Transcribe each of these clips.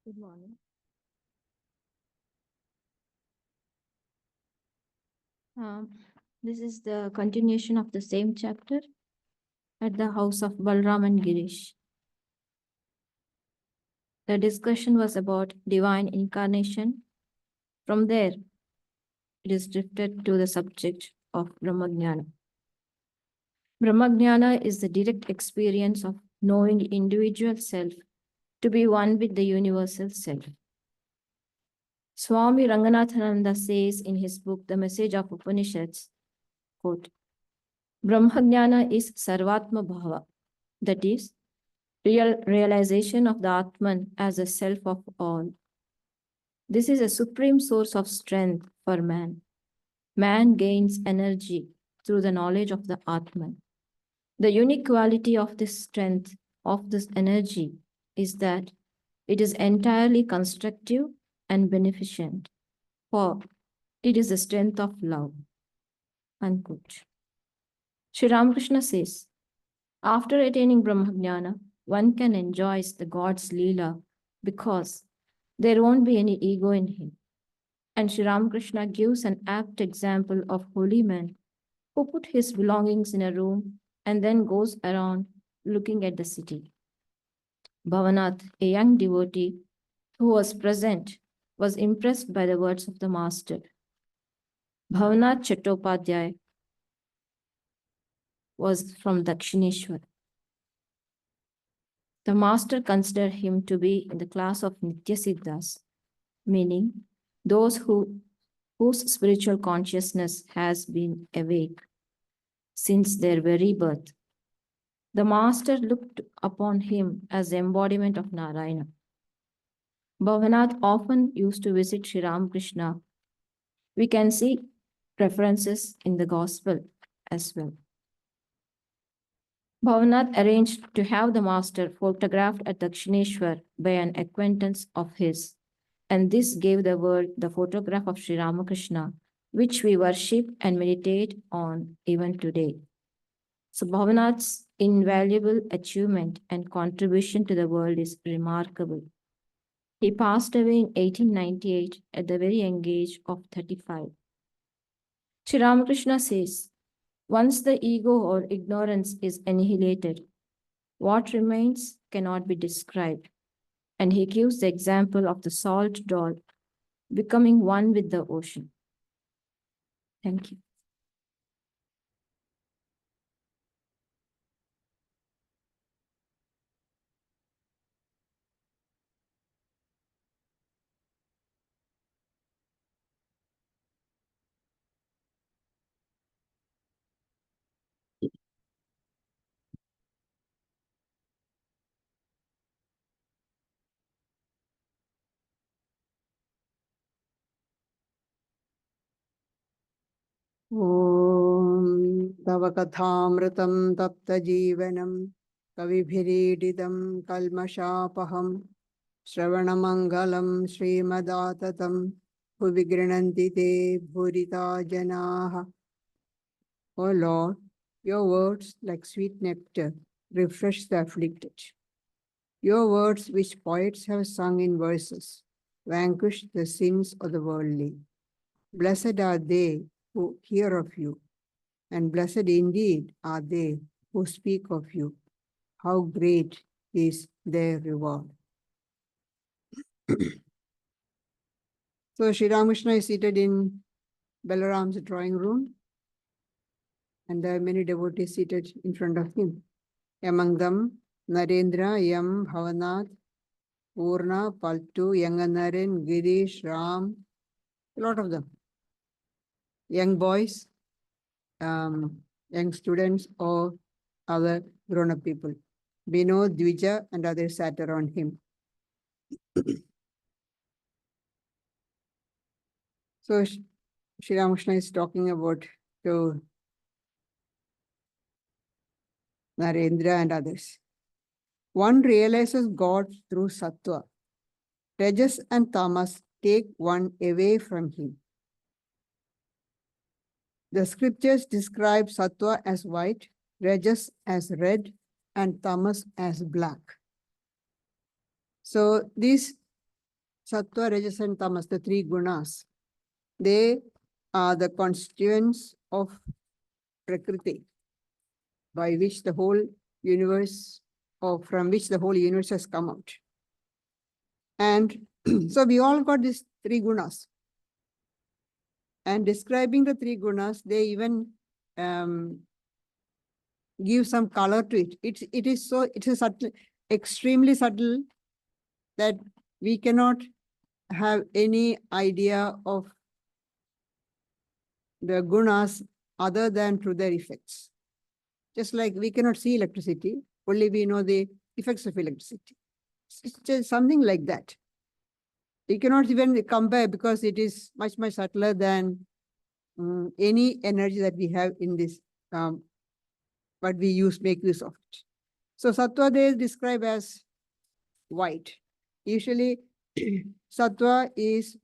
Good morning. This is the continuation of the same chapter at the house of Balaram and Girish. The discussion was about divine incarnation. From there, it is drifted to the subject of Brahmajnana. Brahmajnana is the direct experience of knowing the individual self to be one with the universal self. Swami Ranganathananda says in his book, The Message of Upanishads, quote, Brahmajnana is Sarvatma Bhava, that is, realization of the Atman as a self of all. This is a supreme source of strength for man. Man gains energy through the knowledge of the Atman. The unique quality of this strength, of this energy, is that it is entirely constructive and beneficent, for it is the strength of love. Unquote. Sri Ramakrishna says, after attaining Brahmajnana, one can enjoy the God's Leela because there won't be any ego in him. And Sri Ramakrishna gives an apt example of holy man who put his belongings in a room and then goes around looking at the city. Bhavanath, a young devotee who was present, was impressed by the words of the master. Bhavanath Chattopadhyay was from Dakshineshwar. The master considered him to be in the class of Nityasiddhas, meaning those whose spiritual consciousness has been awake since their very birth. The master looked upon him as the embodiment of Narayana. Bhavanath often used to visit Sri Ramakrishna. We can see references in the gospel as well. Bhavanath arranged to have the master photographed at Dakshineshwar by an acquaintance of his, and this gave the world the photograph of Sri Ramakrishna, which we worship and meditate on even today. So Bhavanath's invaluable achievement and contribution to the world is remarkable. He passed away in 1898 at the very young age of 35. Sri Ramakrishna says, once the ego or ignorance is annihilated, what remains cannot be described. And he gives the example of the salt doll becoming one with the ocean. Thank you. ॐ तव कथामृतं तप्तजीवनं कविभिरीडितं कल्मषापहं श्रवणमङ्गलं श्रीमदाततं भुवि गृह्णन्ति ते भूरिता जनाः. O Lord, your words like sweet nectar refresh the afflicted. Your words which poets have sung in verses vanquish the sins of the worldly. Blessed are they who hear of you, and blessed indeed are they who speak of you. How great is their reward. So Sri Ramakrishna is seated in Balaram's drawing room, and there are many devotees seated in front of him. Among them, Narendra, Yam, Bhavanath, Purna, Paltu, Yanganaren, Girish, Ram, a lot of them. Young boys, young students, or other grown-up people. Vinod, Dvija, and others sat around him. So Sri Ramakrishna is talking about to Narendra and others. One realizes God through sattva. Rajas and tamas take one away from him. The scriptures describe sattva as white, rajas as red, and tamas as black. So these Sattva, Rajas, and Tamas, the three gunas, they are the constituents of Prakriti, by which the whole universe, or from which the whole universe has come out. And so we all got these three gunas. And describing the three gunas, they even give some color to it. It's a subtle, extremely subtle, that we cannot have any idea of the gunas other than through their effects. Just like we cannot see electricity, only we know the effects of electricity. It's just something like that. You cannot even compare, because it is much, much subtler than any energy that we have in this, what we make use of it. So Sattva they describe as white. Usually Sattva is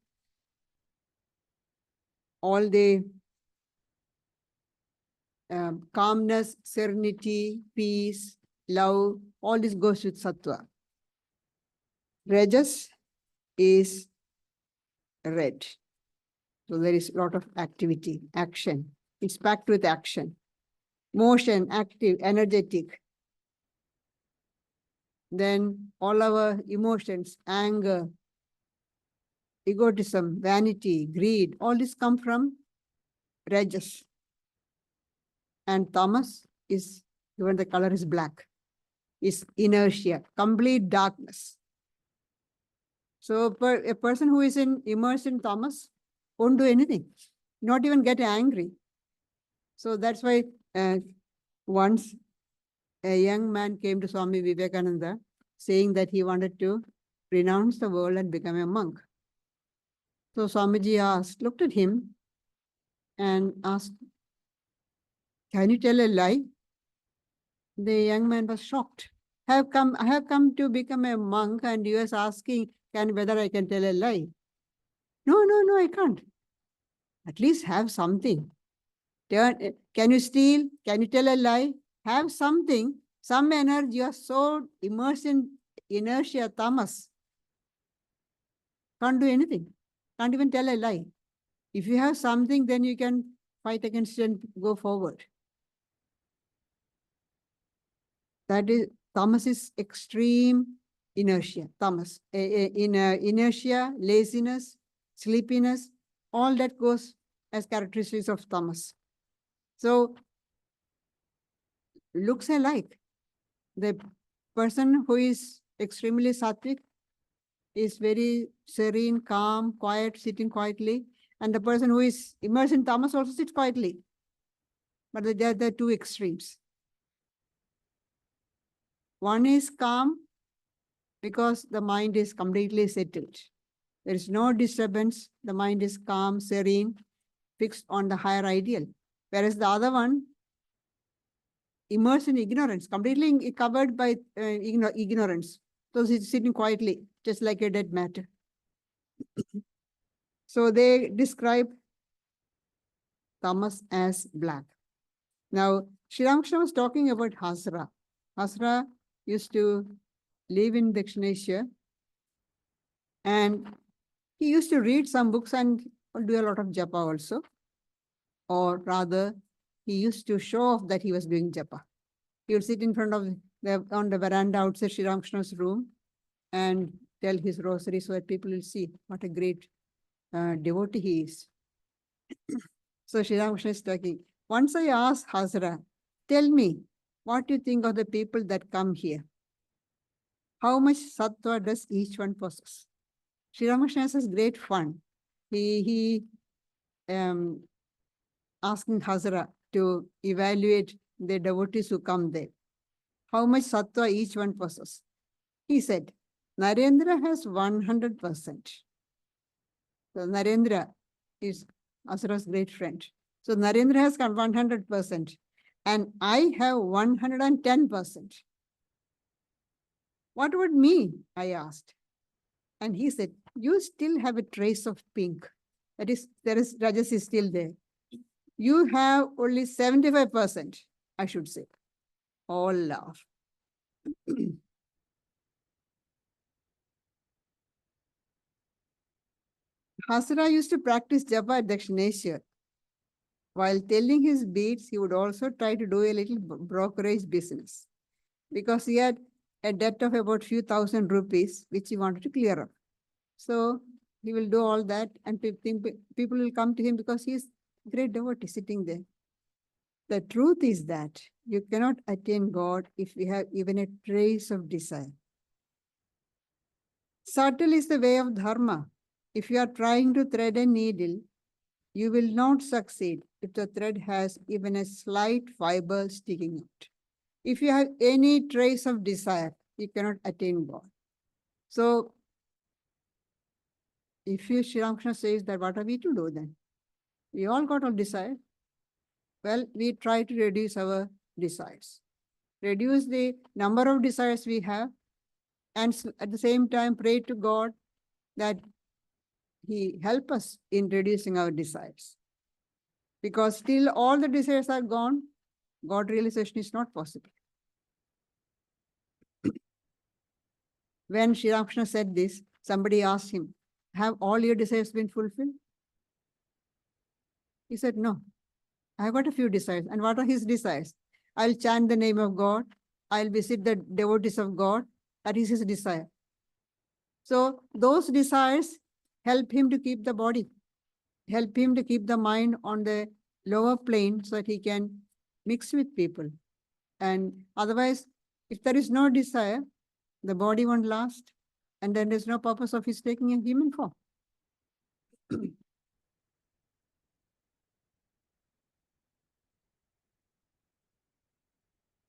all the calmness, serenity, peace, love, all this goes with Sattva. Rajas is red. So there is a lot of activity, action. It's packed with action. Motion, active, energetic. Then all our emotions, anger, egotism, vanity, greed, all this come from Rajas. And Tamas is, even the color is black, is inertia, complete darkness. So a person who is immersed in Tamas won't do anything, not even get angry. So that's why once a young man came to Swami Vivekananda saying that he wanted to renounce the world and become a monk. So Swamiji looked at him and asked, "Can you tell a lie?" The young man was shocked. I have come to become a monk, and you are asking whether I can tell a lie. No, I can't. At least have something. Can you steal? Can you tell a lie? Have something, some energy. You are so immersed in inertia, tamas. Can't do anything. Can't even tell a lie. If you have something, then you can fight against it and go forward. That is, tamas is extreme inertia, tamas. Inertia, laziness, sleepiness, all that goes as characteristics of tamas. So, looks alike. The person who is extremely sattvic is very serene, calm, quiet, sitting quietly. And the person who is immersed in tamas also sits quietly. But they are the two extremes. One is calm because the mind is completely settled. There is no disturbance. The mind is calm, serene, fixed on the higher ideal. Whereas the other one, immersed in ignorance, completely covered by ignorance. So it's sitting quietly, just like a dead matter. So they describe tamas as black. Now, Sri Ramakrishna was talking about Hasra. Hasra used to live in Dakshinesha, and he used to read some books and do a lot of japa also. Or rather, he used to show off that he was doing japa. He would sit in front of on the veranda outside Sri Ramakrishna's room and tell his rosary so that people will see what a great devotee he is. So Sri Ramakrishna is talking. Once I asked Hasra, tell me, what do you think of the people that come here? How much sattva does each one possess? Sri Ramakrishna has great fun. He asking Hasra to evaluate the devotees who come there. How much sattva each one possesses? He said, Narendra has 100%. So Narendra is Hasra's great friend. So Narendra has got 100%. And I have 110%. What about me? I asked. And he said, you still have a trace of pink. That is, Rajas is still there. You have only 75%, I should say. All laugh. Hasra used to practice japa at Dakshineshwar. While telling his beads, he would also try to do a little brokerage business because he had a debt of about few thousand rupees, which he wanted to clear up. So he will do all that, and people will come to him because he is great devotee sitting there. The truth is that you cannot attain God if you have even a trace of desire. Subtle is the way of dharma. If you are trying to thread a needle, you will not succeed if the thread has even a slight fiber sticking out. If you have any trace of desire, you cannot attain God. So, if you, Sri Ramakrishna says that, what are we to do then? We all got our desire. Well, we try to reduce our desires. Reduce the number of desires we have, and at the same time pray to God that He help us in reducing our desires. Because till all the desires are gone, God realization is not possible. When Sri Ramakrishna said this, somebody asked him, have all your desires been fulfilled? He said, no, I have got a few desires. And what are his desires? I'll chant the name of God. I'll visit the devotees of God. That is his desire. So those desires help him to keep the body, help him to keep the mind on the lower plane so that he can mix with people. And otherwise, if there is no desire, the body won't last. And then there's no purpose of his taking a human form.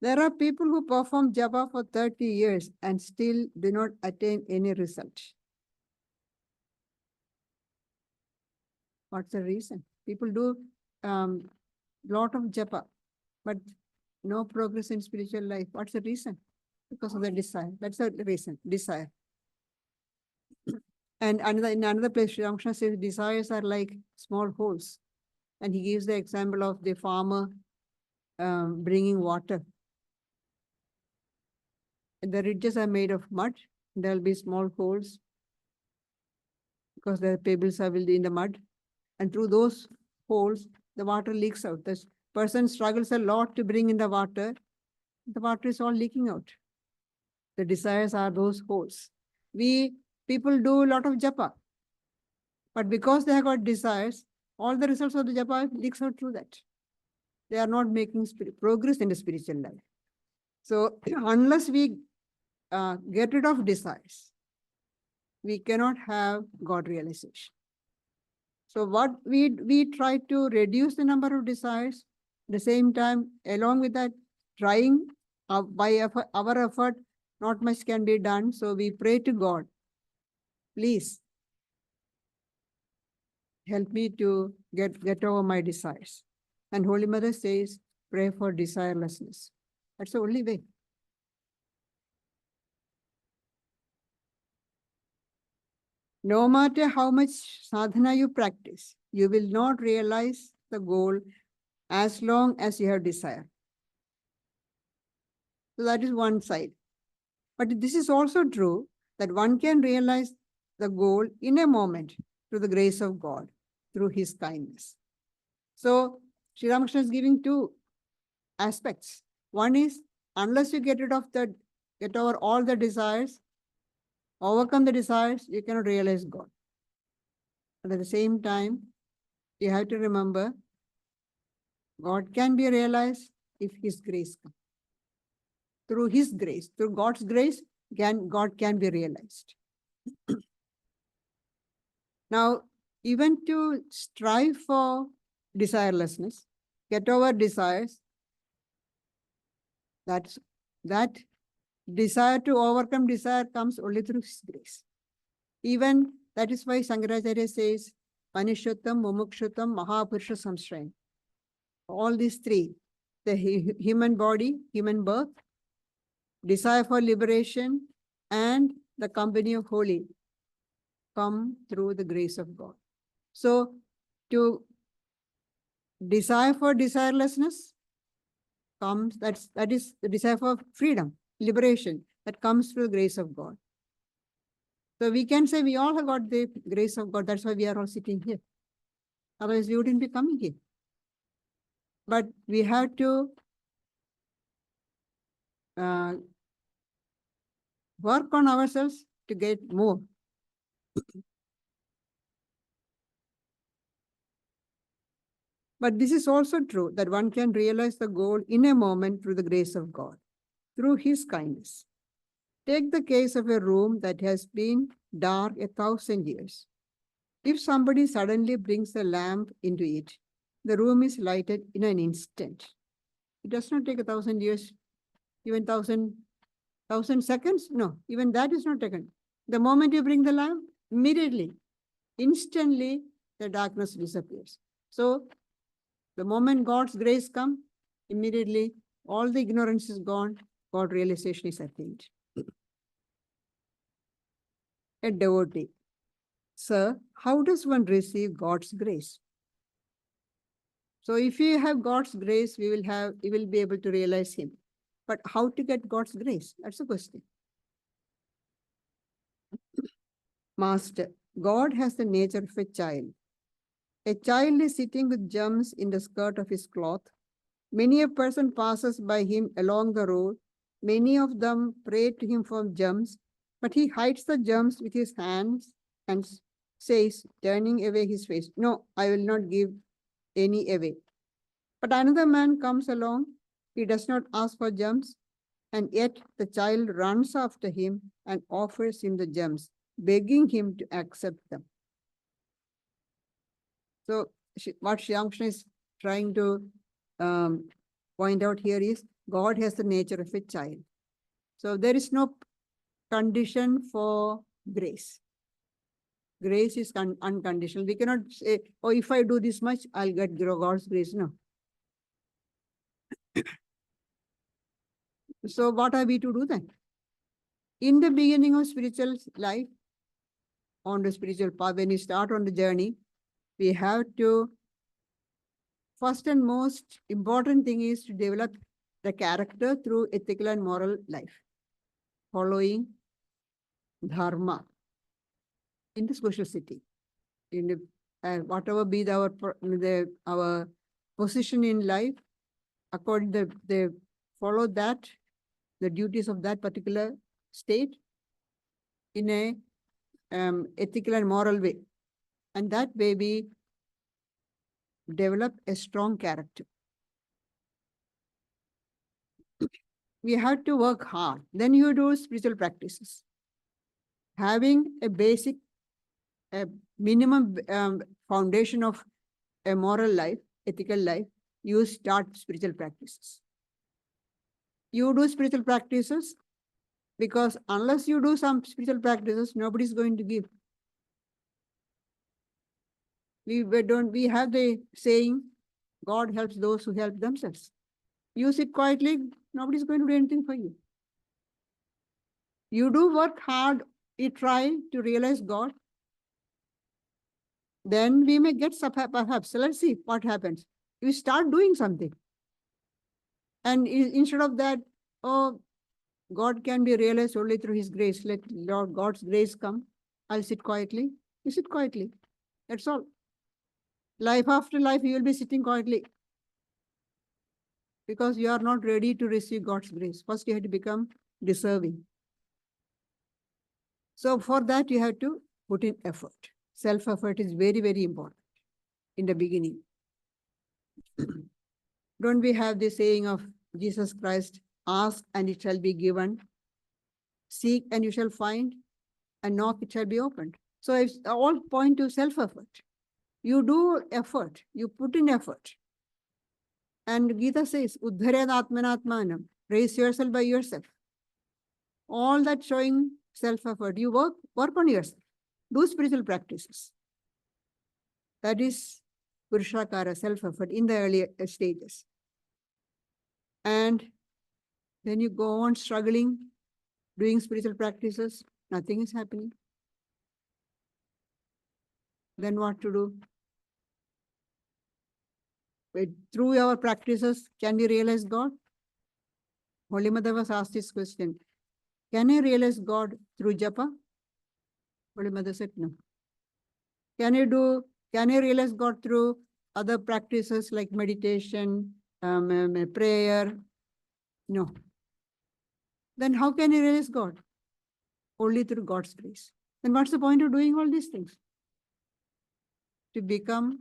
There are people who perform japa for 30 years and still do not attain any result. What's the reason? People do lot of japa, but no progress in spiritual life. What's the reason? Because of the desire. That's the reason, desire. And in another place, Sri Ramakrishna says desires are like small holes. And he gives the example of the farmer bringing water. And the ridges are made of mud. There will be small holes because the pebbles are in the mud. And through those holes, the water leaks out. The person struggles a lot to bring in the water. The water is all leaking out. The desires are those holes. People do a lot of japa. But because they have got desires, all the results of the japa leaks out through that. They are not making progress in the spiritual life. So unless we get rid of desires, we cannot have God realization. So what we try to reduce the number of desires, at the same time, along with that, trying by our effort, not much can be done. So we pray to God, please help me to get over my desires. And Holy Mother says, pray for desirelessness. That's the only way. No matter how much sadhana you practice, you will not realize the goal as long as you have desire. So that is one side. But this is also true that one can realize the goal in a moment through the grace of God, through His kindness. So Sri Ramakrishna is giving two aspects. One is, unless you get over all the desires, overcome the desires, you cannot realize God. But at the same time, you have to remember, God can be realized if His grace comes. Through His grace, through God's grace, God can be realized. Now, even to strive for desirelessness, get over desires, that desire to overcome desire comes only through His grace. Even that is why Shankaracharya says, Manishyotam, Mumukshutam, Mahapurusha Samshrayam. All these three, the human body, human birth, desire for liberation, and the company of holy, come through the grace of God. So, to desire for desirelessness comes, that is the desire for freedom, liberation, that comes through the grace of God. So we can say we all have got the grace of God. That's why we are all sitting here. Otherwise, we wouldn't be coming here. But we have to work on ourselves to get more. But this is also true that one can realize the goal in a moment through the grace of God, through His kindness. Take the case of a room that has been dark 1,000 years. If somebody suddenly brings a lamp into it, the room is lighted in an instant. It does not take 1,000 years, even 1,000 seconds. No, even that is not taken. The moment you bring the lamp, immediately, instantly, the darkness disappears. So the moment God's grace comes, immediately all the ignorance is gone, God realization is attained. A devotee. Sir, how does one receive God's grace? So if you have God's grace, you will be able to realize Him. But how to get God's grace? That's the question. Master, God has the nature of a child. A child is sitting with gems in the skirt of his cloth. Many a person passes by him along the road. Many of them pray to him for gems, but he hides the gems with his hands and says, turning away his face, no, I will not give any away. But another man comes along. He does not ask for gems, and yet the child runs after him and offers him the gems, begging him to accept them. So what Sri Ramakrishna is trying to point out here is God has the nature of a child. So there is no condition for grace. Grace is unconditional. We cannot say, oh, if I do this much, I'll get God's grace. No. So what are we to do then? In the beginning of spiritual life, on the spiritual path, when we start on the journey, we have to, first and most important thing is to develop the character through ethical and moral life, following dharma in the social city. In the, whatever be our position in life, according to they follow that, the duties of that particular state in a ethical and moral way. And that way we develop a strong character. We have to work hard. Then you do spiritual practices. Having a basic, a minimum foundation of a moral life, ethical life, you start spiritual practices. You do spiritual practices because unless you do some spiritual practices, nobody's going to give. We have the saying, God helps those who help themselves. You sit quietly, nobody's going to do anything for you. You do work hard, you try to realize God. Then we may get perhaps. So let's see what happens. You start doing something. And instead of that, oh, God can be realized only through His grace. Let God's grace come. I'll sit quietly. You sit quietly. That's all. Life after life, you will be sitting quietly. Because you are not ready to receive God's grace. First, you have to become deserving. So for that, you have to put in effort. Self-effort is very, very important in the beginning. Don't we have the saying of Jesus Christ, ask and it shall be given, seek and you shall find, and knock it shall be opened. So it's all point to self-effort. You do effort, you put in effort. And Gita says, Uddhared Atmanatmanam, raise yourself by yourself. All that showing self-effort. You work on yourself. Do spiritual practices. That is Purushakara, self-effort in the earlier stages. And then you go on struggling, doing spiritual practices, nothing is happening. Then what to do? Through our practices, can we realize God? Holy Mother was asked this question. Can I realize God through japa? Holy Mother said, no. Can you realize God through other practices like meditation, prayer? No. Then how can you realize God? Only through God's grace. Then what's the point of doing all these things? To become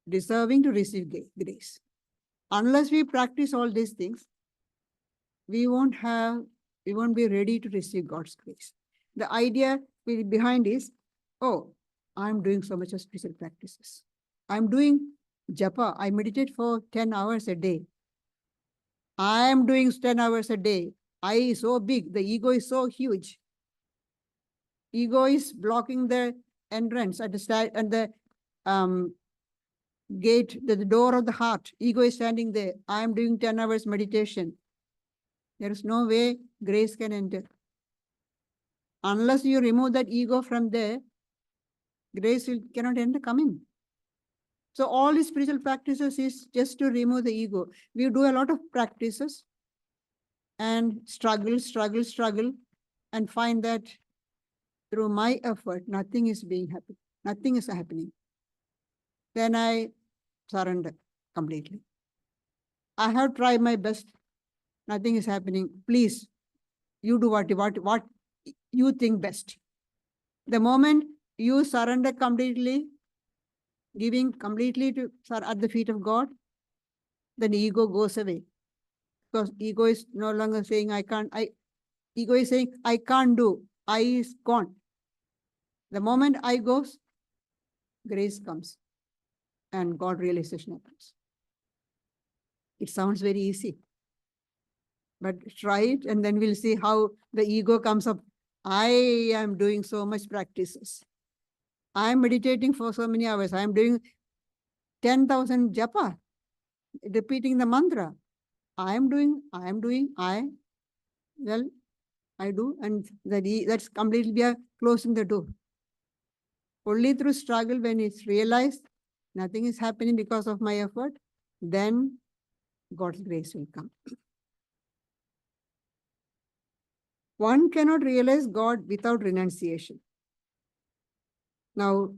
deserving to receive grace. Unless we practice all these things, we won't be ready to receive God's grace. The idea behind is, oh, I'm doing so much of spiritual practices. I'm doing japa. I meditate for 10 hours a day. I am doing 10 hours a day. I is so big. The ego is so huge. Ego is blocking the entrance at the gate, the door of the heart. Ego is standing there. I am doing 10 hours meditation. There is no way grace can enter. Unless you remove that ego from there, grace cannot enter, come in. So all these spiritual practices is just to remove the ego. We do a lot of practices and struggle, and find that through my effort, nothing is being happy. Nothing is happening. Then I surrender completely. I have tried my best. Nothing is happening. Please, you do what you think best. The moment you surrender completely, giving completely to at the feet of God, then ego goes away. Because ego is no longer saying I can't. Ego is saying I can't do. I is gone. The moment I goes, grace comes, and God realization happens. It sounds very easy, but try it, and then we'll see how the ego comes up. I am doing so much practices. I am meditating for so many hours. I am doing 10,000 japa, repeating the mantra. Well, I do, and that's completely we are closing the door. Only through struggle, when it's realized nothing is happening because of my effort, then God's grace will come. One cannot realize God without renunciation. Now,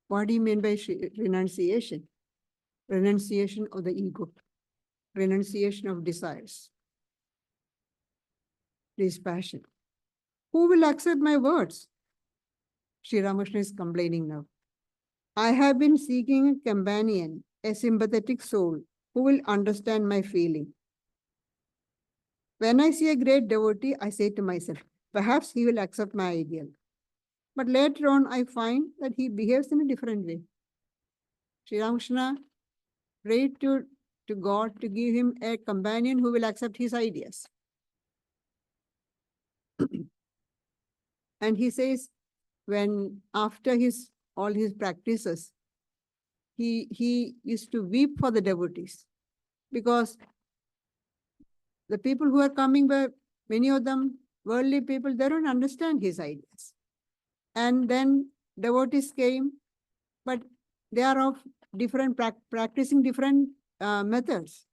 what do you mean by renunciation? Renunciation of the ego, renunciation of desires, this passion. Who will accept my words? Sri Ramakrishna is complaining now. I have been seeking a companion, a sympathetic soul, who will understand my feeling. When I see a great devotee, I say to myself, perhaps he will accept my ideal. But later on, I find that he behaves in a different way. Sri Ramakrishna prayed to God to give him a companion who will accept his ideas. And he says, when after all his practices, he used to weep for the devotees, because the people who are coming were, many of them, worldly people, they don't understand his ideas. And then devotees came, but they are of different, practicing different methods.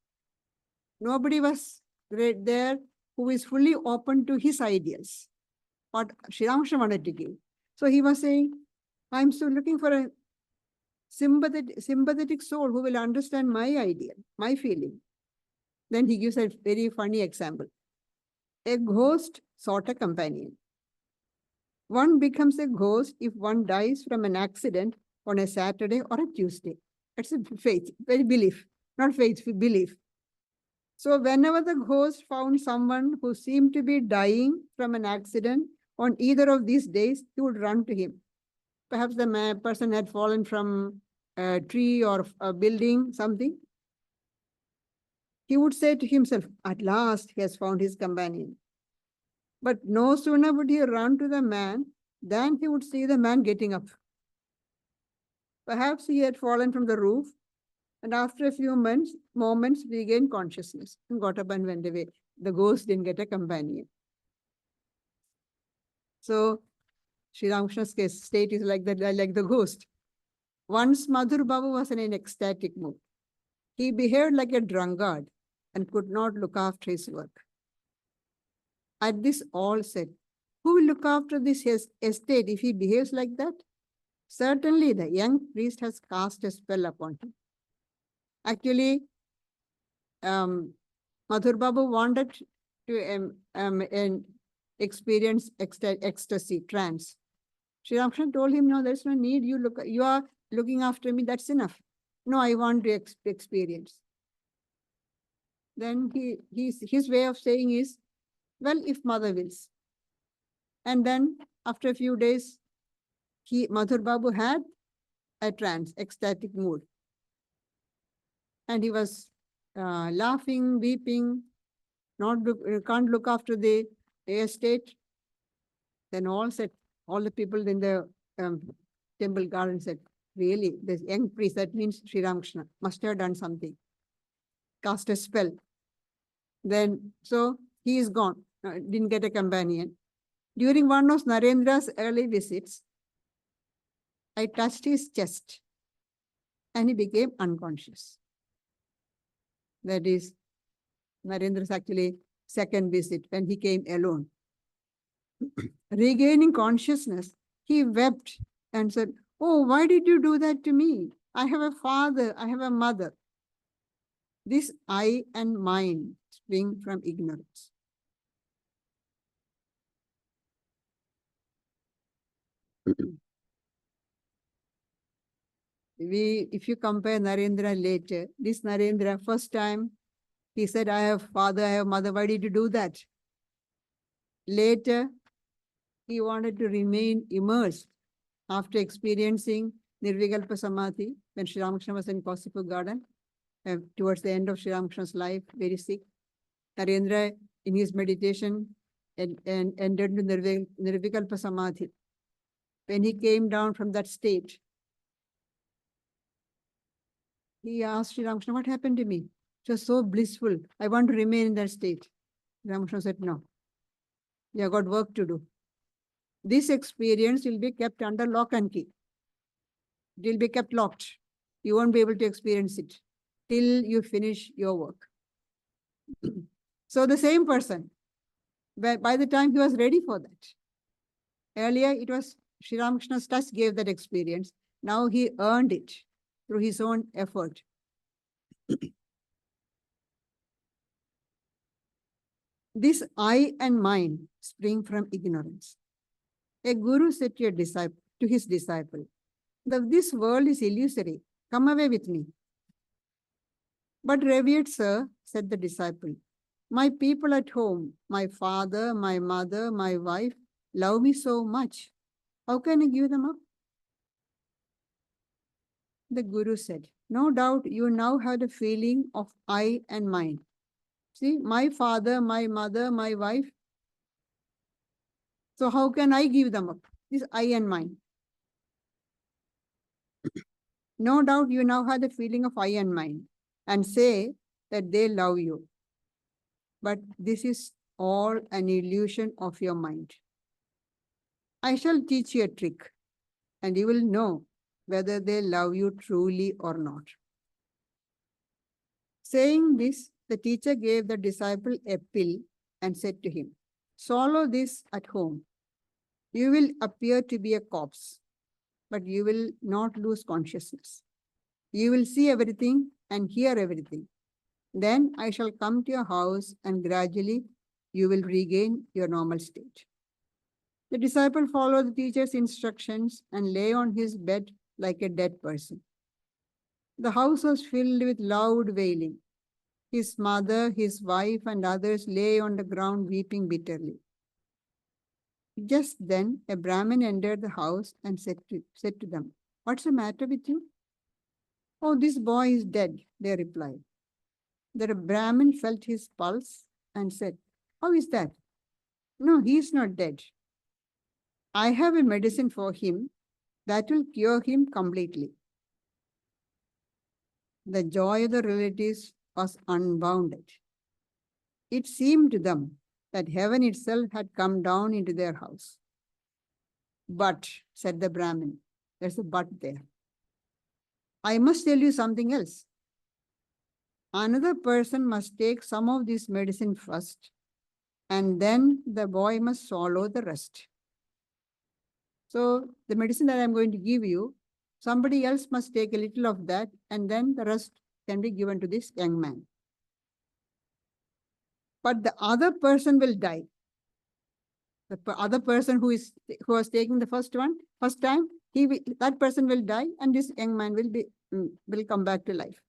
Nobody was there who is fully open to his ideals, what Sri Ramakrishna wanted to give. So he was saying, I'm still looking for a sympathetic soul who will understand my ideal, my feeling. Then he gives a very funny example. A ghost sought a companion. One becomes a ghost if one dies from an accident on a Saturday or a Tuesday. It's a faith, very belief, not faith, belief. So whenever the ghost found someone who seemed to be dying from an accident on either of these days, he would run to him. Perhaps the person had fallen from a tree or a building, something. He would say to himself, at last he has found his companion. But no sooner would he run to the man than he would see the man getting up. Perhaps he had fallen from the roof, and after a few moments regained consciousness and got up and went away. The ghost didn't get a companion. So Sri Ramakrishna's case state is like that, like the ghost. Once Madhur Babu was in an ecstatic mood. He behaved like a drunkard and could not look after his work. At this, all said, Who will look after this estate if he behaves like that? Certainly, the young priest has cast a spell upon him. Actually, Madhur Babu wanted to experience ecstasy, trance. Sri Ramakrishna told him, no, there's no need. You are looking after me. That's enough. No, I want to experience. Then his way of saying is, well, if mother wills. And then after a few days, Madhur Babu had a trance, ecstatic mood. And he was laughing, weeping, can't look after the estate. Then all the people in the temple garden said, really, this young priest, that means Sri Ramakrishna, must have done something, cast a spell. Then, so he is gone, didn't get a companion. During one of Narendra's early visits, I touched his chest and he became unconscious. That is Narendra's actually second visit when he came alone. Regaining consciousness, he wept and said, oh, why did you do that to me? I have a father, I have a mother. This I and mine spring from ignorance. If you compare Narendra later, this Narendra, first time, he said, I have father, I have mother, why did you do that? Later, he wanted to remain immersed after experiencing Nirvikalpa Samadhi when Sri Ramakrishna was in Kosipur garden, towards the end of Sri Ramakrishna's life, very sick. Narendra, in his meditation, and entered into Nirvikalpa Samadhi. When he came down from that state, he asked Sri Ramakrishna, what happened to me? It was so blissful. I want to remain in that state. Ramakrishna said, no, you have got work to do. This experience will be kept under lock and key. It will be kept locked. You won't be able to experience it till you finish your work. So the same person, by the time he was ready for that, earlier it was Sri Ramakrishna's touch gave that experience. Now he earned it through his own effort. This I and mine spring from ignorance. A guru said to his disciple, this world is illusory. Come away with me. But revered sir, said the disciple, my people at home, my father, my mother, my wife, love me so much. How can I give them up? The guru said, no doubt you now have the feeling of I and mine. See, my father, my mother, my wife. So how can I give them up? This I and mine. No doubt you now have the feeling of I and mine and say that they love you. But this is all an illusion of your mind. I shall teach you a trick and you will know whether they love you truly or not. Saying this, the teacher gave the disciple a pill and said to him, swallow this at home. You will appear to be a corpse, but you will not lose consciousness. You will see everything and hear everything. Then I shall come to your house and gradually you will regain your normal state. The disciple followed the teacher's instructions and lay on his bed like a dead person. The house was filled with loud wailing. His mother, his wife, and others lay on the ground weeping bitterly. Just then, a Brahmin entered the house and said to them, what's the matter with you? Oh, this boy is dead, they replied. The Brahmin felt his pulse and said, how is that? No, he is not dead. I have a medicine for him that will cure him completely. The joy of the relatives was unbounded. It seemed to them that heaven itself had come down into their house. But, said the Brahmin, there's a but there. I must tell you something else. Another person must take some of this medicine first and then the boy must swallow the rest. So the medicine that I'm going to give you, somebody else must take a little of that, and then the rest can be given to this young man. But the other person will die. The other person who was taking the first time, that person will die, and this young man will come back to life.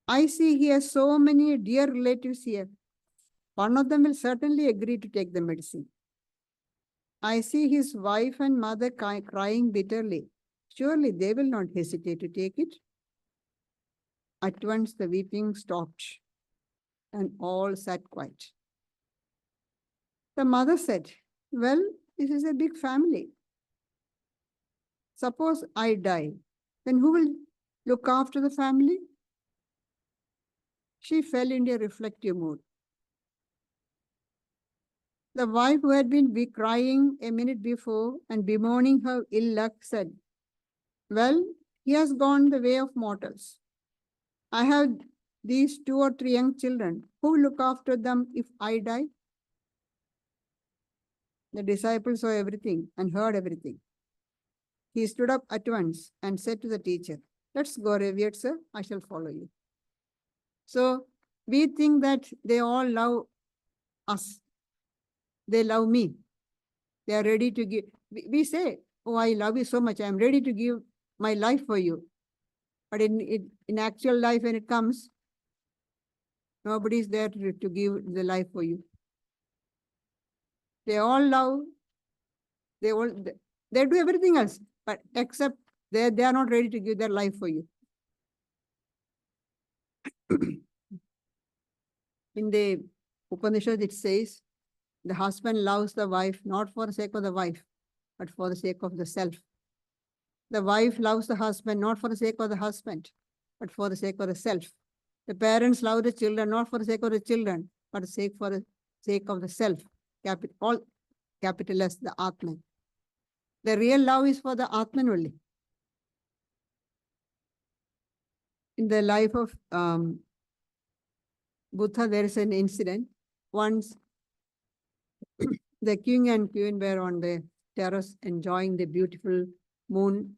I see here so many dear relatives here. One of them will certainly agree to take the medicine. I see his wife and mother crying bitterly. Surely they will not hesitate to take it. At once the weeping stopped, and all sat quiet. The mother said, well, this is a big family. Suppose I die, then who will look after the family? She fell into a reflective mood. The wife, who had been crying a minute before and bemoaning her ill luck, said, well, he has gone the way of mortals. I have these 2 or 3 young children. Who will look after them if I die? The disciple saw everything and heard everything. He stood up at once and said to the teacher, let's go, revered sir, I shall follow you. So we think that they all love us. They love me. They are ready to give. We say, oh, I love you so much. I am ready to give my life for you. But in actual life, when it comes, nobody is there to give the life for you. They all love. They do everything else, but except they are not ready to give their life for you. In the Upanishad, it says, the husband loves the wife not for the sake of the wife, but for the sake of the self. The wife loves the husband not for the sake of the husband, but for the sake of the self. The parents love the children not for the sake of the children, but for the sake of the self. Capital S, the Atman. The real love is for the Atman only. In the life of Buddha, there is an incident. Once the king and queen were on the terrace enjoying the beautiful moon,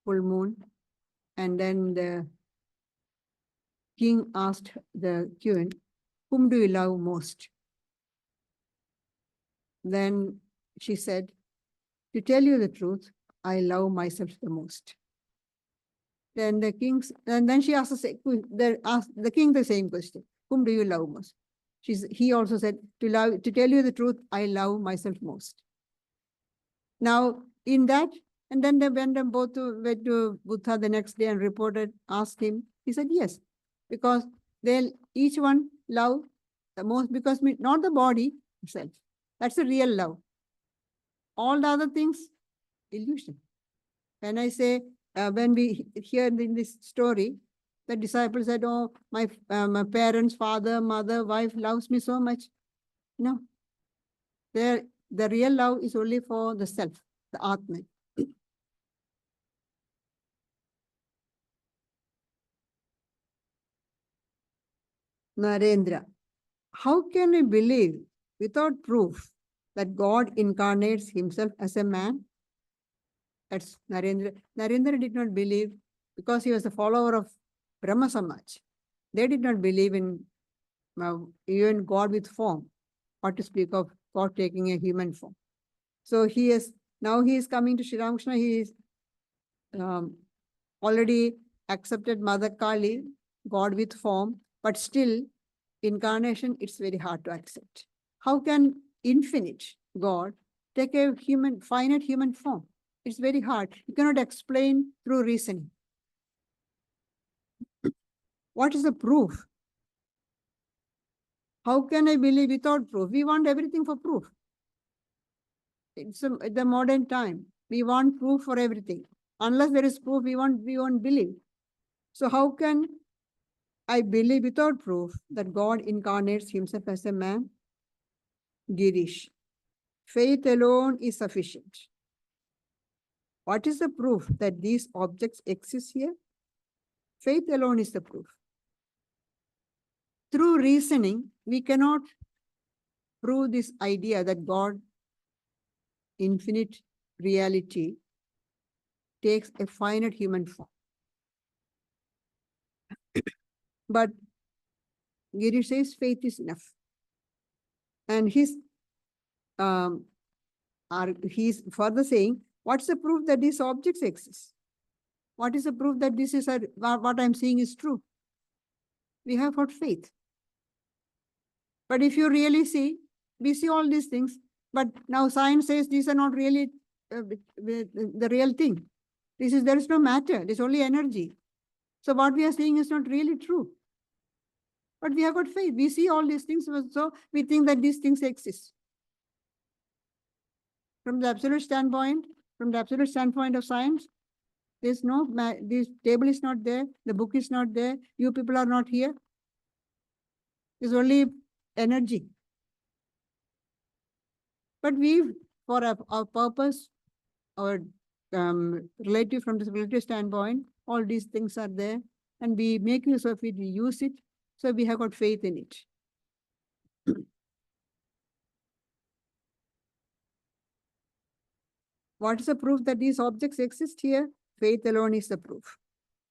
full moon. And then the king asked the queen, whom do you love most? Then she said, to tell you the truth, I love myself the most. Then then she asked the king the same question, whom do you love most? He also said, to tell you the truth, I love myself most. Now, in that, and then they went to Buddha the next day and asked him. He said, yes, because they each one love the most, because not the body itself. That's the real love. All the other things, illusion. When I say, when we hear in this story, the disciple said, oh, my parents, father, mother, wife loves me so much. No. The real love is only for the self, the Atman. Narendra, how can we believe without proof that God incarnates himself as a man? That's Narendra. Narendra did not believe because he was a follower of Brahma Samaj. They did not believe in even God with form, or to speak of God taking a human form. So now he is coming to Sri Ramakrishna. He is already accepted Mother Kali, God with form, but still incarnation, it's very hard to accept. How can infinite God take a finite human form? It's very hard. You cannot explain through reasoning. What is the proof? How can I believe without proof? We want everything for proof. It's the modern time. We want proof for everything. Unless there is proof, we won't believe. So how can I believe without proof that God incarnates himself as a man? Girish, faith alone is sufficient. What is the proof that these objects exist here? Faith alone is the proof. Through reasoning, we cannot prove this idea that God, infinite reality, takes a finite human form. But Girish says faith is enough. And he's further saying, what's the proof that these objects exist? What is the proof that this is what I'm seeing is true? We have got faith. But if you really see, we see all these things, but now science says these are not really the real thing. There is no matter, there's only energy. So what we are seeing is not really true. But we have got faith. We see all these things, so we think that these things exist. From the absolute standpoint of science, there's no, this table is not there, the book is not there, you people are not here. There's only energy. But for our purpose, our relative, from the relative standpoint, all these things are there, and we make use of it, we use it, so we have got faith in it. What is the proof that these objects exist here? Faith alone is the proof.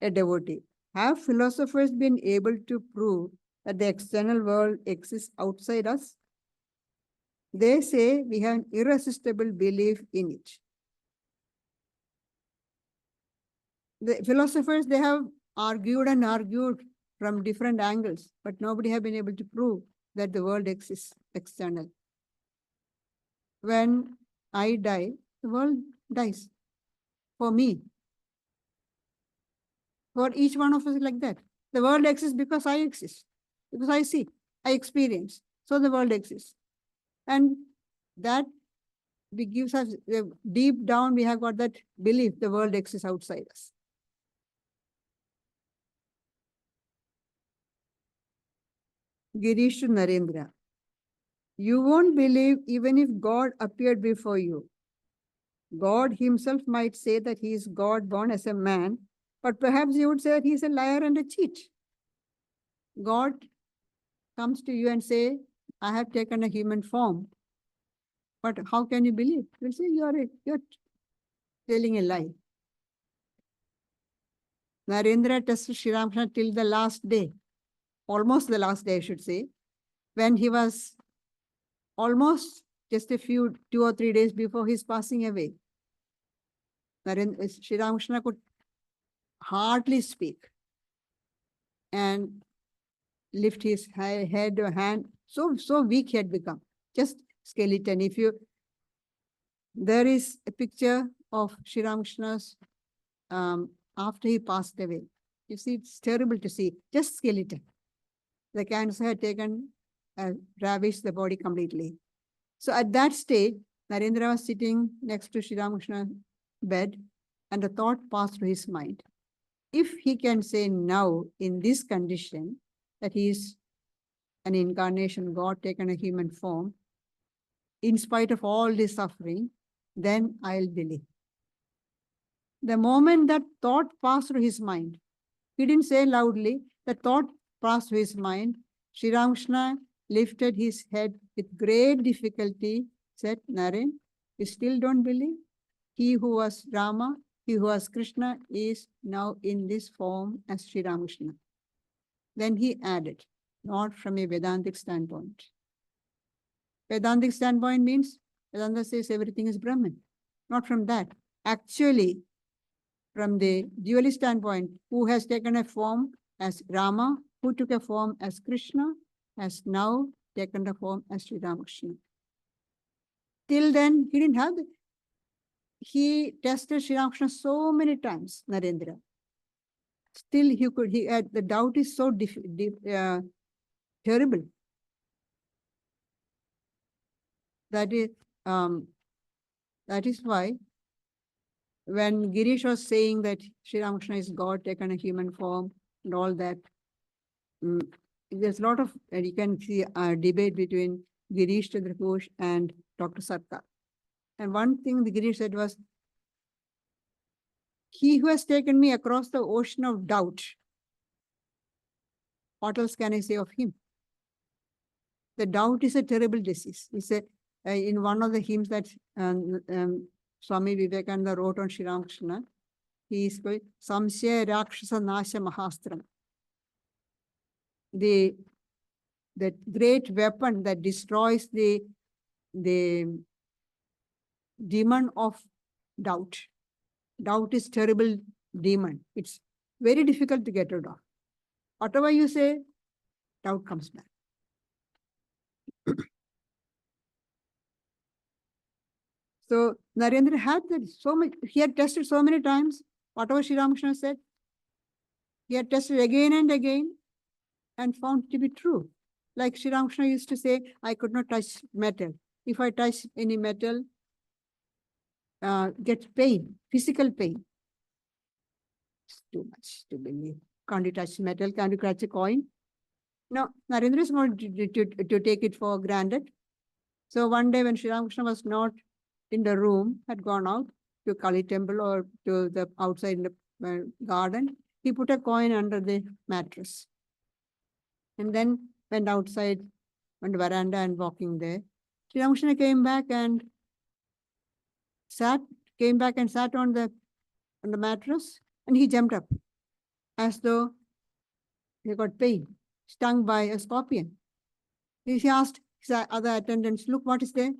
A devotee. Have philosophers been able to prove that the external world exists outside us? They say we have an irresistible belief in it. The philosophers, they have argued from different angles, but nobody have been able to prove that the world exists external. When I die, the world dies. For me. For each one of us is like that. The world exists because I exist. Because I see, I experience. So the world exists. And that gives us, deep down, we have got that belief the world exists outside us. Girish to Narendra. You won't believe even if God appeared before you. God himself might say that he is God born as a man, but perhaps you would say that he is a liar and a cheat. God comes to you and say, I have taken a human form. But how can you believe? You'll say you're telling a lie. Narendra tested Sri Ramakrishna till the last day, almost the last day, I should say, when he was almost just 2 or 3 days before his passing away. Sri Ramakrishna could hardly speak and lift his head or hand. So weak he had become, just skeleton. There is a picture of Sri Ramakrishna's after he passed away. You see, it's terrible to see, just skeleton. The cancer had ravished the body completely. So at that stage, Narendra was sitting next to Sri Ramakrishna's bed, and the thought passed through his mind. If he can say now, in this condition, that he is an incarnation, God taken a human form, in spite of all this suffering, then I'll believe. The moment that thought passed through his mind, he didn't say loudly, the thought passed through his mind, Sri Ramakrishna lifted his head with great difficulty, said, Naren, you still don't believe? He who was Rama, he who was Krishna is now in this form as Sri Ramakrishna. Then he added, not from a Vedantic standpoint. Vedantic standpoint means, Vedanta says everything is Brahman. Not from that. Actually, from the dualist standpoint, who has taken a form as Rama, who took a form as Krishna, has now taken the form as Sri Ramakrishna. Till then, he didn't have it. He tested Sri Ramakrishna so many times, Narendra. Still, the doubt is so terrible. That is why when Girish was saying that Sri Ramakrishna is God taken a human form and all that, there's a lot of, you can see a debate between Girish Chandraghosh and Dr. Sarkar. And one thing the Girish said was, he who has taken me across the ocean of doubt, what else can I say of him? The doubt is a terrible disease. It's in one of the hymns that Swami Vivekananda wrote on Sri Ramakrishna, he is going, Samshaya Rakshasa Nasha Mahastram. The great weapon that destroys the demon of doubt. Doubt is terrible demon. It's very difficult to get rid of. Whatever you say, doubt comes back. So Narendra had that so much, he had tested so many times, whatever Sri Ramakrishna said, he had tested again and again and found it to be true. Like Sri Ramakrishna used to say, I could not touch metal. If I touch any metal, get pain, physical pain. It's too much to believe. Can't you touch metal? Can't you catch a coin? No, Narendra is not to take it for granted. So one day when Sri Ramakrishna was not in the room, had gone out to Kali temple or to the outside in the garden, he put a coin under the mattress. And then went outside on the veranda and walking there. Sri Ramakrishna came back and sat on the mattress, and he jumped up as though he got pain, stung by a scorpion. He asked his other attendants, look, what is there?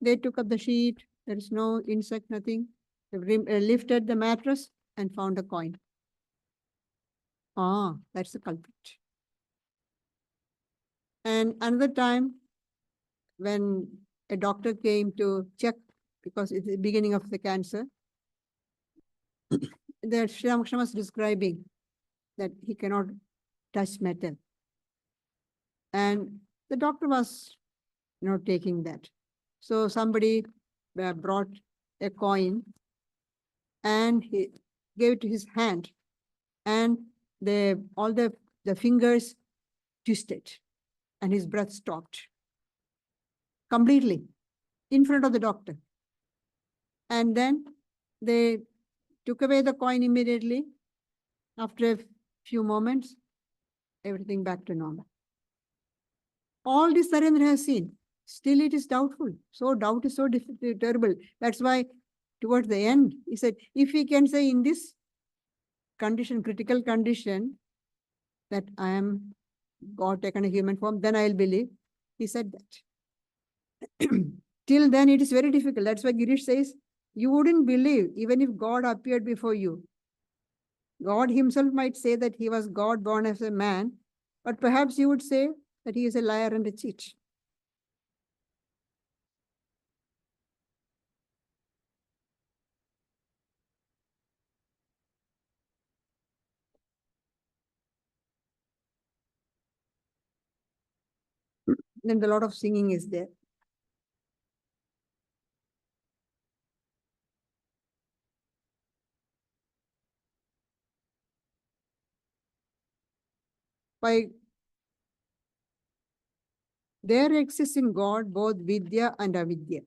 They took up the sheet. There is no insect, nothing. They lifted the mattress and found a coin. Ah, that's the culprit. And another time, when a doctor came to check, because it's the beginning of the cancer, that Sri Ramakrishna was describing that he cannot touch metal. And the doctor was not taking that. So somebody brought a coin and he gave it to his hand, and all the fingers twisted and his breath stopped completely in front of the doctor. And then they took away the coin immediately. After a few moments, everything back to normal. All this Narendra has seen. Still it is doubtful. So doubt is so terrible. That's why towards the end, he said, if we can say in this condition, critical condition, that I am God taken a human form, then I will believe. He said that. Till then, it is very difficult. That's why Girish says, you wouldn't believe even if God appeared before you. God himself might say that he was God born as a man, but perhaps you would say that he is a liar and a cheat. Then a lot of singing is there. There exists in God both Vidya and Avidya.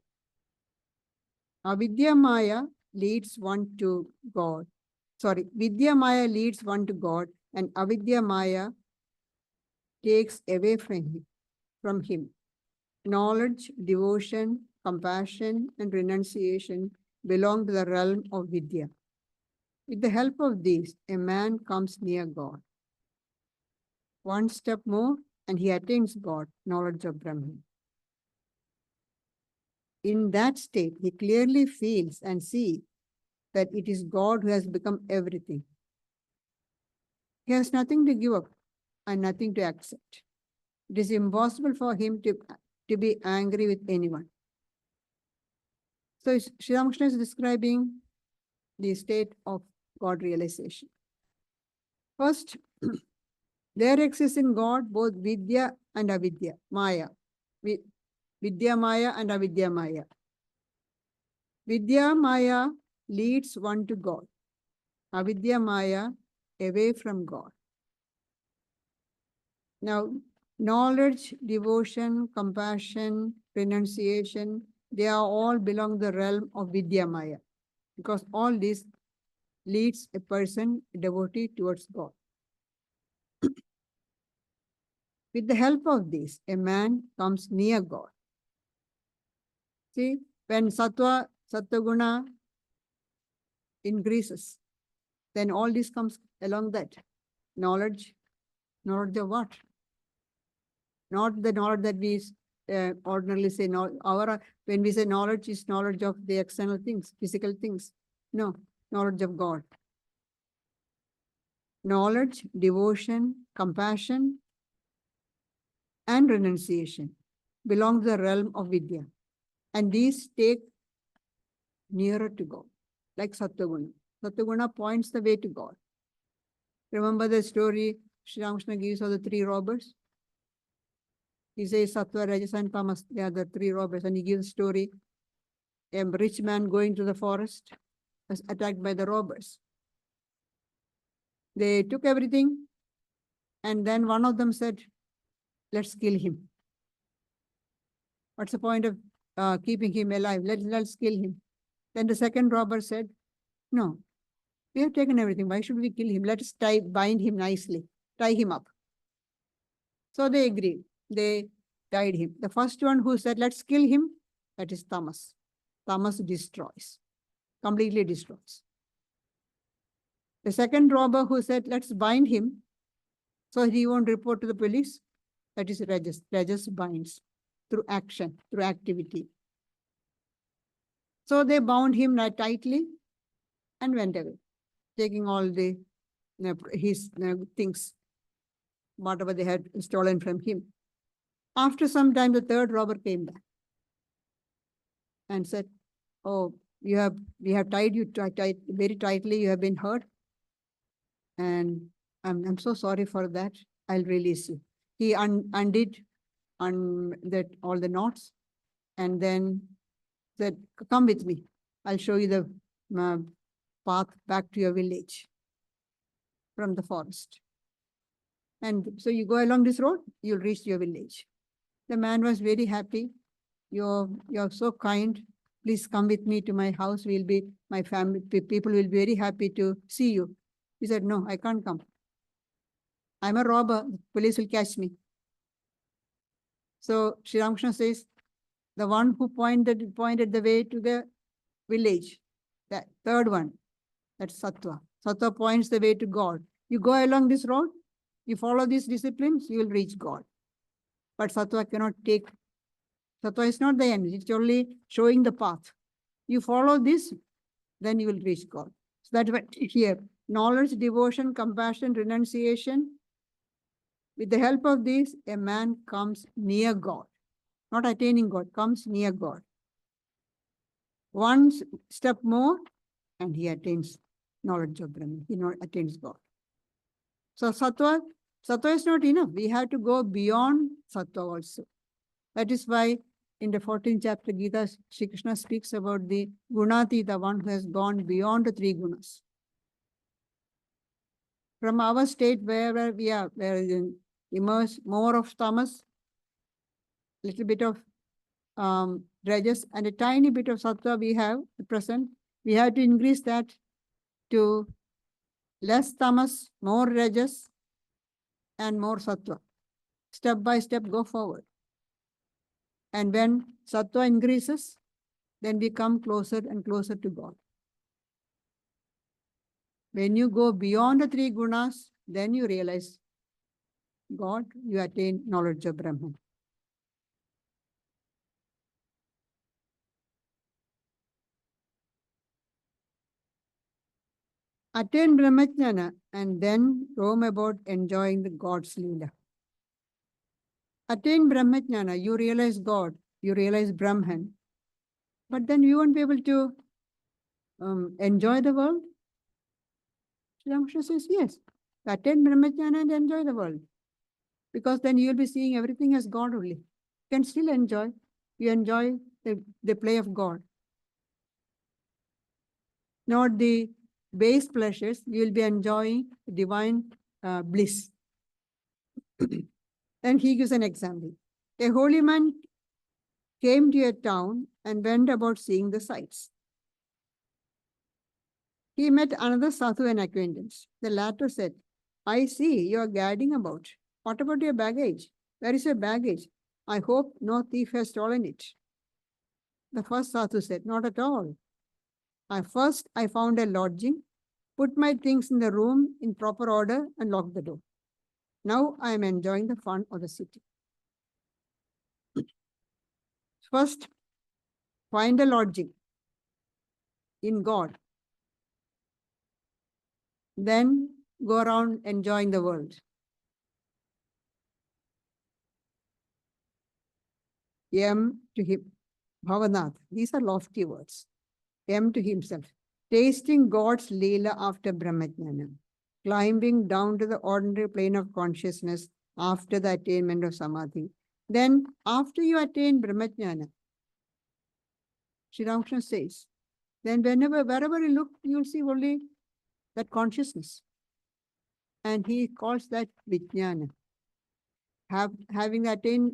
Avidya Maya leads one to God. Vidya Maya leads one to God, and Avidya Maya takes away from him. Knowledge, devotion, compassion, and renunciation belong to the realm of Vidya. With the help of these, a man comes near God. One step more, and he attains God, knowledge of Brahman. In that state, he clearly feels and sees that it is God who has become everything. He has nothing to give up and nothing to accept. It is impossible for him to be angry with anyone. So Sri Ramakrishna is describing the state of God realization. First, there exists in God both Vidya and Avidya, Maya. Vidya Maya and Avidya Maya. Vidya Maya leads one to God. Avidya Maya away from God. Now, knowledge, devotion, compassion, renunciation, they are all belong to the realm of Vidya Maya, because all this leads a person, a devotee, towards God. With the help of this, a man comes near God. See, when sattva-guna increases, then all this comes along that. Knowledge of what? Not the knowledge that we ordinarily say. When we say knowledge, is knowledge of the external things, physical things. No, knowledge of God. Knowledge, devotion, compassion, and renunciation belong to the realm of Vidya. And these take nearer to God, like Sattva-guna. Sattva-guna points the way to God. Remember the story Sri Ramakrishna gives of the three robbers? He says Sattva, Rajas, and Tamas, they are the three robbers. And he gives a story, a rich man going to the forest was attacked by the robbers. They took everything, and then one of them said, let's kill him. What's the point of keeping him alive? Let's kill him. Then the second robber said, no, we have taken everything. Why should we kill him? Let's bind him nicely, tie him up. So they agreed. They tied him. The first one who said, let's kill him, that is tamas. Tamas destroys, completely destroys. The second robber who said, let's bind him, so he won't report to the police, that is rajas. Rajas binds through action, through activity. So they bound him tightly and went away, taking all his things, whatever they had stolen from him. After some time, the third robber came back and said, oh, we have tied you very tightly. You have been hurt. And I'm so sorry for that. I'll release you. He undid all the knots and then said, come with me. I'll show you the path back to your village from the forest. And so you go along this road, you'll reach your village. The man was very happy. You're so kind. Please come with me to my house. My family, people will be very happy to see you. He said, no, I can't come. I'm a robber. The police will catch me. So Sri Ramakrishna says, the one who pointed the way to the village, that third one, that's Sattva. Sattva points the way to God. You go along this road, you follow these disciplines, you will reach God. But Sattva cannot take. Sattva is not the end. It's only showing the path. You follow this, then you will reach God. So that's what here. Knowledge, devotion, compassion, renunciation. With the help of this, a man comes near God. Not attaining God, comes near God. One step more, and he attains knowledge of Brahman. He attains God. So Sattva is not enough. We have to go beyond Sattva also. That is why in the 14th chapter Gita, Shri Krishna speaks about the Gunati, the one who has gone beyond the three gunas. From our state where we are, where immersed more of tamas, little bit of rajas, and a tiny bit of sattva we have at present, we have to increase that to less tamas, more rajas, and more sattva. Step by step, go forward. And when sattva increases, then we come closer and closer to God. When you go beyond the three gunas, then you realize God, you attain knowledge of Brahman. Attain Brahmajnana and then roam about enjoying the God's Leela. Attain Brahmajnana, you realize God, you realize Brahman, but then you won't be able to enjoy the world. Sri Ramakrishna says, yes, attain Brahmajnana and enjoy the world. Because then you'll be seeing everything as God only. You can still enjoy. You enjoy the play of God. Not the base pleasures, you will be enjoying divine bliss. Then he gives an example. A holy man came to a town and went about seeing the sights. He met another sadhu and acquaintance. The latter said, I see you are gadding about. What about your baggage? Where is your baggage? I hope no thief has stolen it. The first sadhu said, not at all. I found a lodging, put my things in the room in proper order and locked the door. Now I am enjoying the fun of the city. First, find a lodging in God. Then go around enjoying the world. M to him, Bhavanath. These are lofty words. M to himself. Tasting God's Leela after Brahmajnana. Climbing down to the ordinary plane of consciousness after the attainment of Samadhi. Then, after you attain Brahmajnana, Sri Ramakrishna says, then wherever you look, you'll see only that consciousness. And he calls that Vijnana. Having attained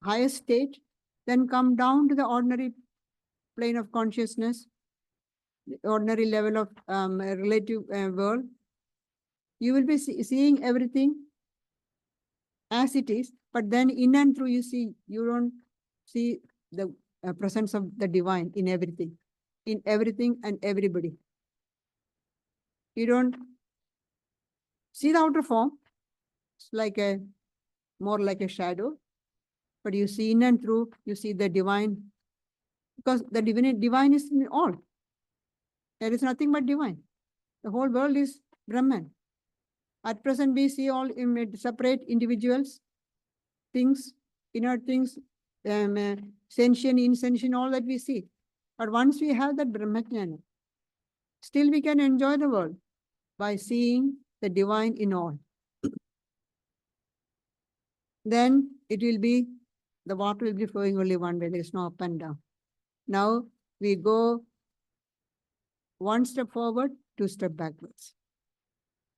higher state, then come down to the ordinary plane of consciousness, the ordinary level of relative world. You will be seeing everything as it is, but then in and through you don't see the presence of the divine in everything and everybody. You don't see the outer form. It's like more like a shadow, but you see in and through, you see the divine, because the divine is in all. There is nothing but divine. The whole world is Brahman. At present, we see all separate individuals, things, inner things, sentient, insentient, all that we see. But once we have that Brahmajnana, still we can enjoy the world by seeing the divine in all. Then it will be, the water will be flowing only one way, there is no up and down. Now we go one step forward, two steps backwards.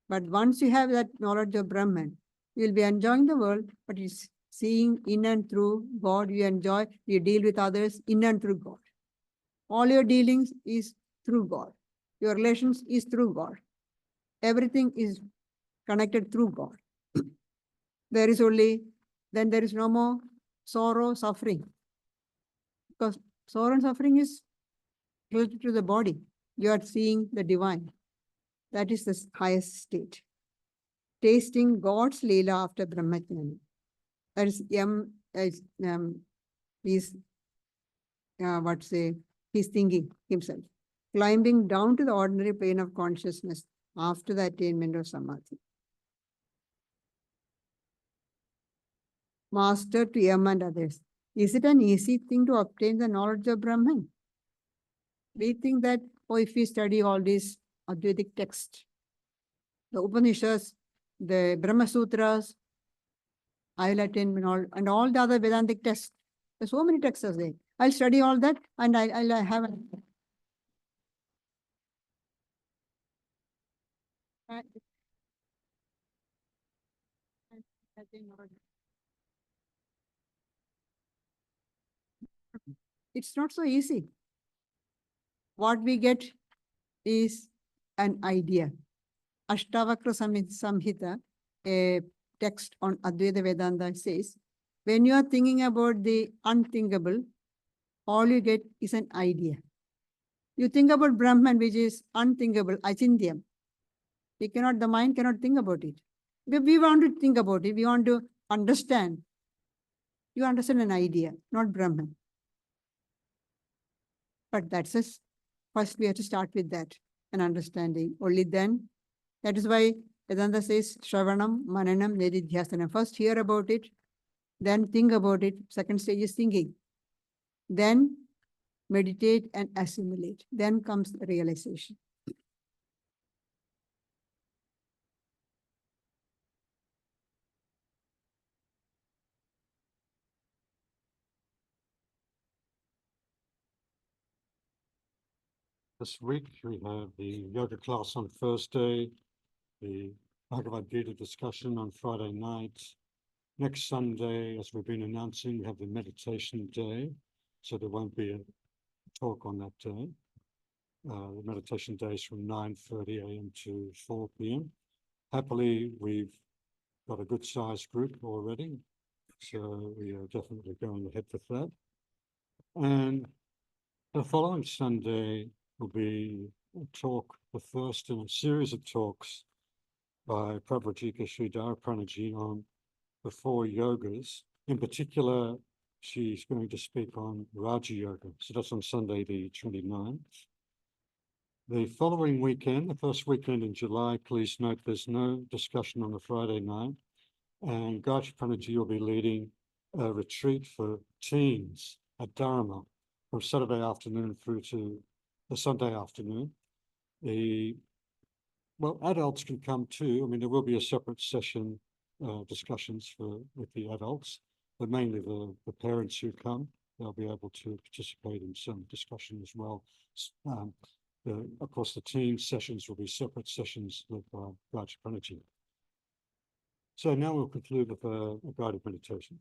But once you have that knowledge of Brahman, you will be enjoying the world, but it's seeing in and through God. You enjoy, you deal with others in and through God. All your dealings is through God. Your relations is through God. Everything is connected through God. There is no more sorrow, suffering. Because sorrow and suffering is related to the body. You are seeing the divine. That is the highest state. Tasting God's Leela after Brahmajnana. That is he's thinking himself. Climbing down to the ordinary plane of consciousness after the attainment of Samadhi. Master to Yam and others. Is it an easy thing to obtain the knowledge of Brahman? We think that, if we study all these Advaitic texts, the Upanishads, the Brahma Sutras, I will attain and all the other Vedantic texts. There's so many texts there. I'll study all that and I'll have It's not so easy. What we get is an idea. Ashtavakra Samhita, a text on Advaita Vedanta, says, when you are thinking about the unthinkable, all you get is an idea. You think about Brahman, which is unthinkable, achintyam. The mind cannot think about it. We want to think about it. We want to understand. You understand an idea, not Brahman. But that's us. First, we have to start with that, an understanding. Only then, that is why Vedanta says, Shravanam, Mananam, Nididhyasanam. First, hear about it, then think about it. Second stage is thinking. Then meditate and assimilate. Then comes the realization. This week we have the yoga class on Thursday, the Bhagavad Gita discussion on Friday night. Next Sunday, as we've been announcing, we have the meditation day, so there won't be a talk on that day. The meditation day is from 9:30 a.m. to 4 p.m. Happily, we've got a good sized group already, So we are definitely going ahead with that. And the following Sunday will be a talk, the first in a series of talks by Pravrajikas Sri Gayatriprana on the 4 yogas. In particular, she's going to speak on Raja Yoga. So that's on Sunday, the 29th. The following weekend, the first weekend in July, please note there's no discussion on the Friday night. And Gayatriprana will be leading a retreat for teens at Dharma from Saturday afternoon through to the Sunday afternoon. Well, adults can come too. I mean, there will be a separate session, discussions with the adults, but mainly the parents who come, they'll be able to participate in some discussion as well. Of course, the teen sessions will be separate sessions with Gayatriprana. So now we'll conclude with a guided meditation.